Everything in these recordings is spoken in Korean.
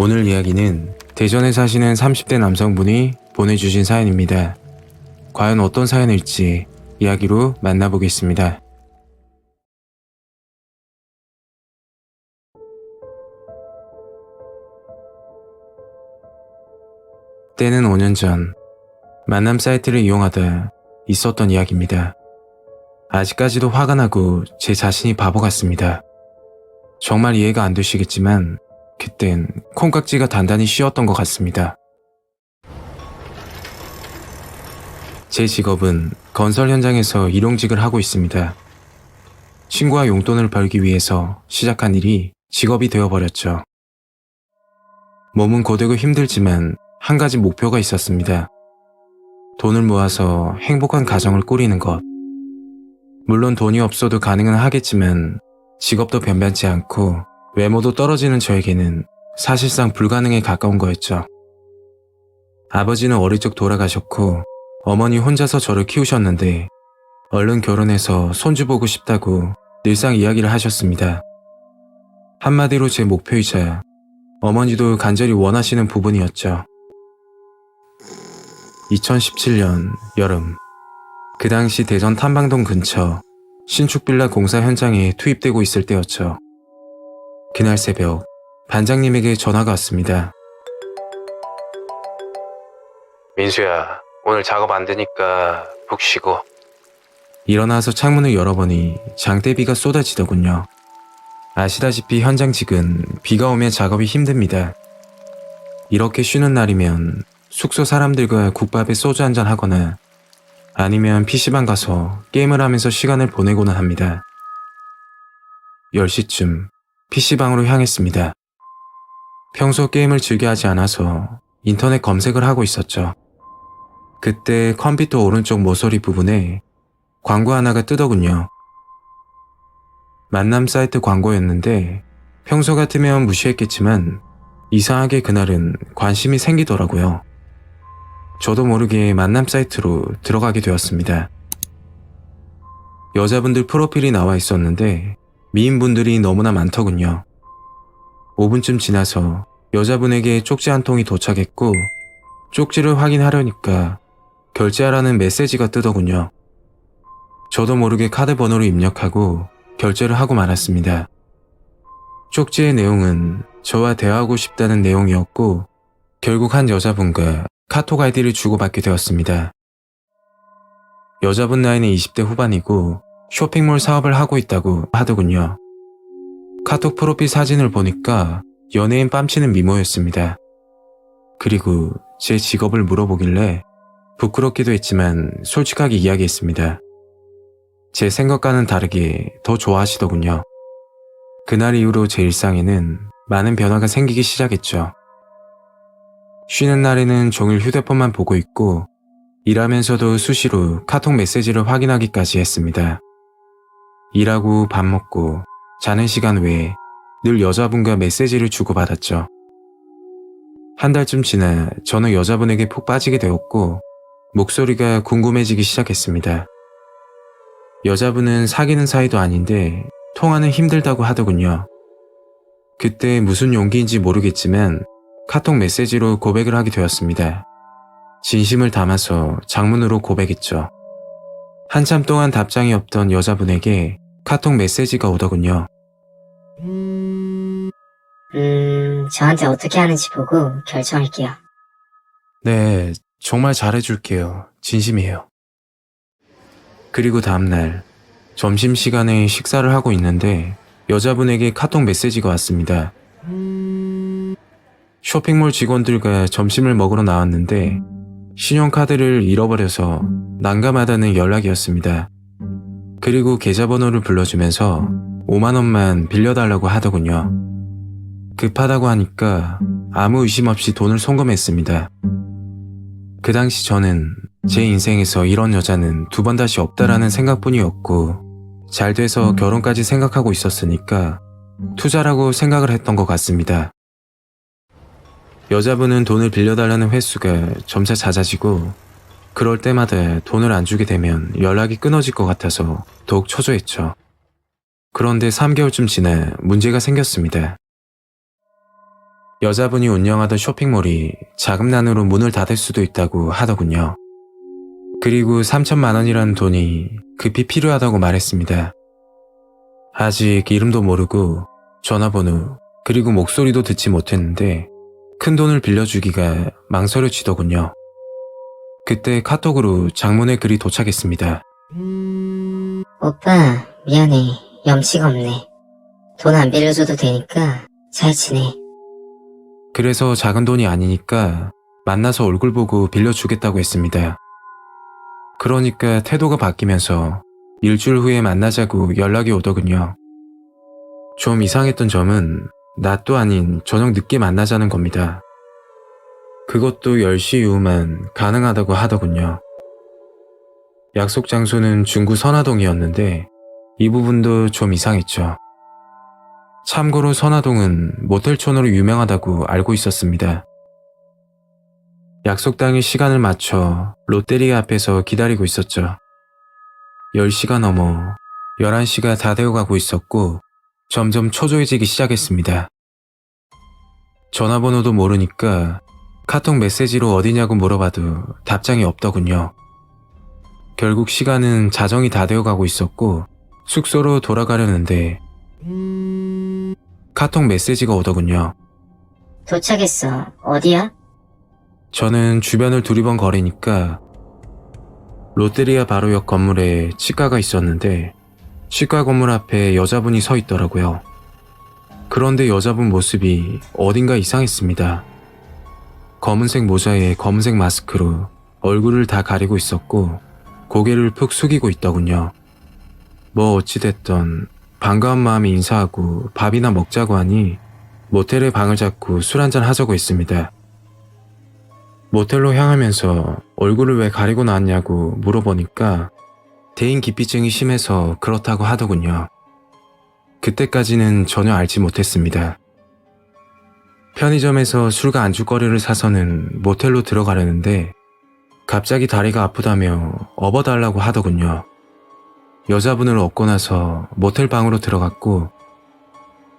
오늘 이야기는 대전에 사시는 30대 남성분이 보내주신 사연입니다. 과연 어떤 사연일지 이야기로 만나보겠습니다. 때는 5년 전 만남 사이트를 이용하다 있었던 이야기입니다. 아직까지도 화가 나고 제 자신이 바보 같습니다. 정말 이해가 안 되시겠지만 그땐 콩깍지가 단단히 씌었던 것 같습니다. 제 직업은 건설 현장에서 일용직을 하고 있습니다. 친구와 용돈을 벌기 위해서 시작한 일이 직업이 되어버렸죠. 몸은 고되고 힘들지만 한 가지 목표가 있었습니다. 돈을 모아서 행복한 가정을 꾸리는 것. 물론 돈이 없어도 가능은 하겠지만 직업도 변변치 않고 외모도 떨어지는 저에게는 사실상 불가능에 가까운 거였죠. 아버지는 어릴 적 돌아가셨고 어머니 혼자서 저를 키우셨는데 얼른 결혼해서 손주 보고 싶다고 늘상 이야기를 하셨습니다. 한마디로 제 목표이자 어머니도 간절히 원하시는 부분이었죠. 2017년 여름, 그 당시 대전 탐방동 근처 신축 빌라 공사 현장에 투입되고 있을 때였죠. 그날 새벽 반장님에게 전화가 왔습니다. 민수야, 오늘 작업 안 되니까 푹 쉬고. 일어나서 창문을 열어보니 장대비가 쏟아지더군요. 아시다시피 현장직은 비가 오면 작업이 힘듭니다. 이렇게 쉬는 날이면 숙소 사람들과 국밥에 소주 한잔 하거나 아니면 PC방 가서 게임을 하면서 시간을 보내고는 합니다. 10시쯤 PC방으로 향했습니다. 평소 게임을 즐겨 하지 않아서 인터넷 검색을 하고 있었죠. 그때 컴퓨터 오른쪽 모서리 부분에 광고 하나가 뜨더군요. 만남 사이트 광고였는데 평소 같으면 무시했겠지만 이상하게 그날은 관심이 생기더라고요. 저도 모르게 만남 사이트로 들어가게 되었습니다. 여자분들 프로필이 나와 있었는데 미인분들이 너무나 많더군요. 5분쯤 지나서 여자분에게 쪽지 한 통이 도착했고 쪽지를 확인하려니까 결제하라는 메시지가 뜨더군요. 저도 모르게 카드 번호를 입력하고 결제를 하고 말았습니다. 쪽지의 내용은 저와 대화하고 싶다는 내용이었고 결국 한 여자분과 카톡 아이디를 주고받게 되었습니다. 여자분 나이는 20대 후반이고 쇼핑몰 사업을 하고 있다고 하더군요. 카톡 프로필 사진을 보니까 연예인 뺨치는 미모였습니다. 그리고 제 직업을 물어보길래 부끄럽기도 했지만 솔직하게 이야기했습니다. 제 생각과는 다르게 더 좋아하시더군요. 그날 이후로 제 일상에는 많은 변화가 생기기 시작했죠. 쉬는 날에는 종일 휴대폰만 보고 있고 일하면서도 수시로 카톡 메시지를 확인하기까지 했습니다. 일하고 밥 먹고 자는 시간 외에 늘 여자분과 메시지를 주고받았죠. 한 달쯤 지나 저는 여자분에게 푹 빠지게 되었고 목소리가 궁금해지기 시작했습니다. 여자분은 사귀는 사이도 아닌데 통화는 힘들다고 하더군요. 그때 무슨 용기인지 모르겠지만 카톡 메시지로 고백을 하게 되었습니다. 진심을 담아서 장문으로 고백했죠. 한참 동안 답장이 없던 여자분에게 카톡 메시지가 오더군요. 저한테 어떻게 하는지 보고 결정할게요. 네, 정말 잘해줄게요. 진심이에요. 그리고 다음날 점심시간에 식사를 하고 있는데 여자분에게 카톡 메시지가 왔습니다. 쇼핑몰 직원들과 점심을 먹으러 나왔는데 신용카드를 잃어버려서 난감하다는 연락이었습니다. 그리고 계좌번호를 불러주면서 5만원만 빌려달라고 하더군요. 급하다고 하니까 아무 의심 없이 돈을 송금했습니다. 그 당시 저는 제 인생에서 이런 여자는 두 번 다시 없다라는 생각뿐이었고 잘 돼서 결혼까지 생각하고 있었으니까 투자라고 생각을 했던 것 같습니다. 여자분은 돈을 빌려달라는 횟수가 점차 잦아지고 그럴 때마다 돈을 안 주게 되면 연락이 끊어질 것 같아서 더욱 초조했죠. 그런데 3개월쯤 지나 문제가 생겼습니다. 여자분이 운영하던 쇼핑몰이 자금난으로 문을 닫을 수도 있다고 하더군요. 그리고 3천만 원이라는 돈이 급히 필요하다고 말했습니다. 아직 이름도 모르고 전화번호 그리고 목소리도 듣지 못했는데 큰 돈을 빌려주기가 망설여지더군요. 그때 카톡으로 장문의 글이 도착했습니다. 오빠, 미안해. 염치가 없네. 돈 안 빌려줘도 되니까 잘 지내. 그래서 작은 돈이 아니니까 만나서 얼굴 보고 빌려주겠다고 했습니다. 그러니까 태도가 바뀌면서 일주일 후에 만나자고 연락이 오더군요. 좀 이상했던 점은 낮도 아닌 저녁 늦게 만나자는 겁니다. 그것도 10시 이후만 가능하다고 하더군요. 약속 장소는 중구 선화동이었는데 이 부분도 좀 이상했죠. 참고로 선화동은 모텔촌으로 유명하다고 알고 있었습니다. 약속 당일 시간을 맞춰 롯데리아 앞에서 기다리고 있었죠. 10시가 넘어 11시가 다 되어가고 있었고 점점 초조해지기 시작했습니다. 전화번호도 모르니까 카톡 메시지로 어디냐고 물어봐도 답장이 없더군요. 결국 시간은 자정이 다 되어가고 있었고 숙소로 돌아가려는데 카톡 메시지가 오더군요. 도착했어. 어디야? 저는 주변을 두리번거리니까 롯데리아 바로 옆 건물에 치과가 있었는데 치과 건물 앞에 여자분이 서 있더라고요. 그런데 여자분 모습이 어딘가 이상했습니다. 검은색 모자에 검은색 마스크로 얼굴을 다 가리고 있었고 고개를 푹 숙이고 있더군요. 뭐 어찌됐던 반가운 마음에 인사하고 밥이나 먹자고 하니 모텔에 방을 잡고 술 한잔 하자고 했습니다. 모텔로 향하면서 얼굴을 왜 가리고 나왔냐고 물어보니까 대인기피증이 심해서 그렇다고 하더군요. 그때까지는 전혀 알지 못했습니다. 편의점에서 술과 안주거리를 사서는 모텔로 들어가려는데 갑자기 다리가 아프다며 업어달라고 하더군요. 여자분을 업고 나서 모텔 방으로 들어갔고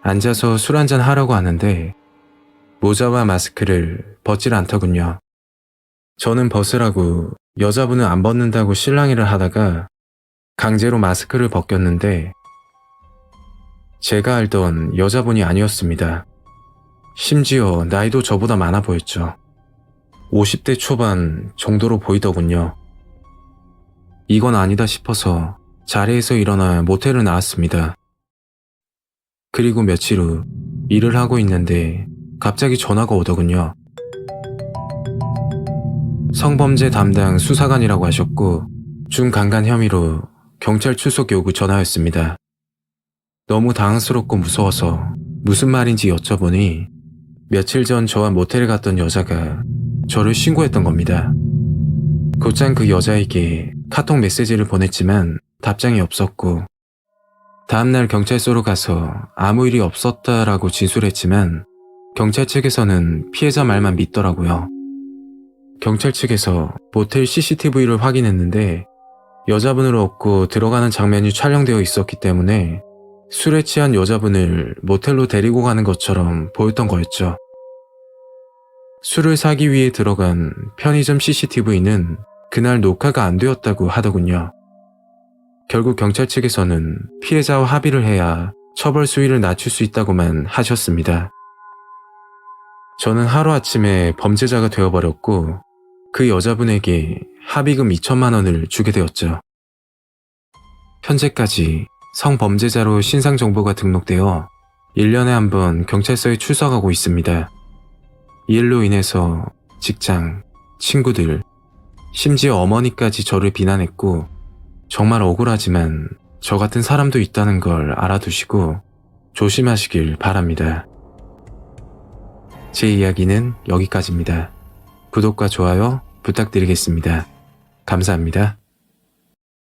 앉아서 술 한잔 하려고 하는데 모자와 마스크를 벗질 않더군요. 저는 벗으라고 여자분은 안 벗는다고 실랑이를 하다가 강제로 마스크를 벗겼는데 제가 알던 여자분이 아니었습니다. 심지어 나이도 저보다 많아 보였죠. 50대 초반 정도로 보이더군요. 이건 아니다 싶어서 자리에서 일어나 모텔을 나왔습니다. 그리고 며칠 후 일을 하고 있는데 갑자기 전화가 오더군요. 성범죄 담당 수사관이라고 하셨고 중강간 혐의로 경찰 출석 요구 전화였습니다. 너무 당황스럽고 무서워서 무슨 말인지 여쭤보니 며칠 전 저와 모텔에 갔던 여자가 저를 신고했던 겁니다. 곧장 그 여자에게 카톡 메시지를 보냈지만 답장이 없었고 다음날 경찰서로 가서 아무 일이 없었다라고 진술했지만 경찰 측에서는 피해자 말만 믿더라고요. 경찰 측에서 모텔 CCTV를 확인했는데 여자분을 업고 들어가는 장면이 촬영되어 있었기 때문에 술에 취한 여자분을 모텔로 데리고 가는 것처럼 보였던 거였죠. 술을 사기 위해 들어간 편의점 CCTV는 그날 녹화가 안 되었다고 하더군요. 결국 경찰 측에서는 피해자와 합의를 해야 처벌 수위를 낮출 수 있다고만 하셨습니다. 저는 하루아침에 범죄자가 되어버렸고 그 여자분에게 합의금 2천만 원을 주게 되었죠. 현재까지 성범죄자로 신상정보가 등록되어 1년에 한 번 경찰서에 출석하고 있습니다. 이 일로 인해서 직장, 친구들, 심지어 어머니까지 저를 비난했고 정말 억울하지만 저 같은 사람도 있다는 걸 알아두시고 조심하시길 바랍니다. 제 이야기는 여기까지입니다. 구독과 좋아요 부탁드리겠습니다. 감사합니다.